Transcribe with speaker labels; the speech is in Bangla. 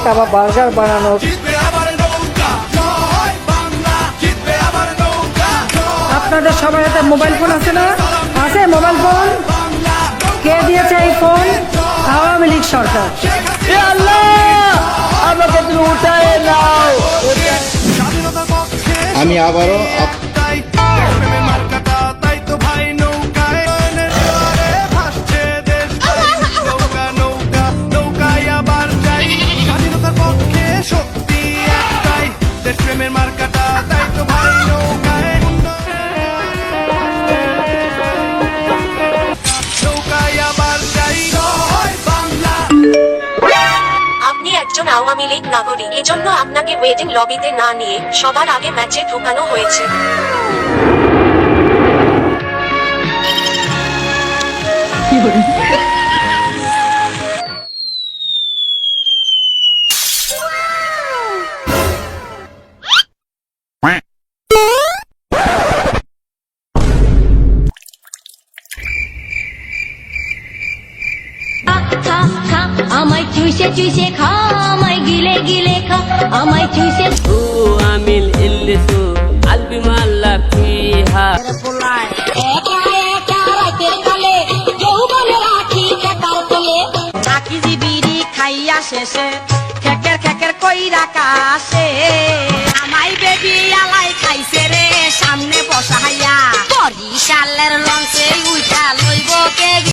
Speaker 1: কাবাব বার্গার বানানো, আপনাদের সবার হাতে মোবাইল ফোন আছে না? আছে মোবাইল ফোন? কে দিয়েছে এই ফোন? আওয়ামী লীগ সরকার। আমাকে তুমি উঠায় নাও।
Speaker 2: আমি আবারও
Speaker 3: আওয়ামী লীগ নাগরিক, এজন্য আপনাকে ওয়েটিং লবিতে না নিয়ে সবার আগে ম্যাচে ঢোকানো হয়েছে।
Speaker 4: আমায় চুষে চুষে খা, আমায় গিলে গিলে খা, আমায় চুষে।
Speaker 5: আমিল ইল্লিসু আলবি মাল্লা ফিহা
Speaker 4: একা একা রাতের কালে যৌবনে রাখি টাকার তলে।
Speaker 6: চাকি জিবিরি খাইয়া শেষে খেকের খেকের কইরা কাশে। আমায় বেবি আলাই খাইছে রে সামনে বসাইয়া, বরিশালের লঞ্চ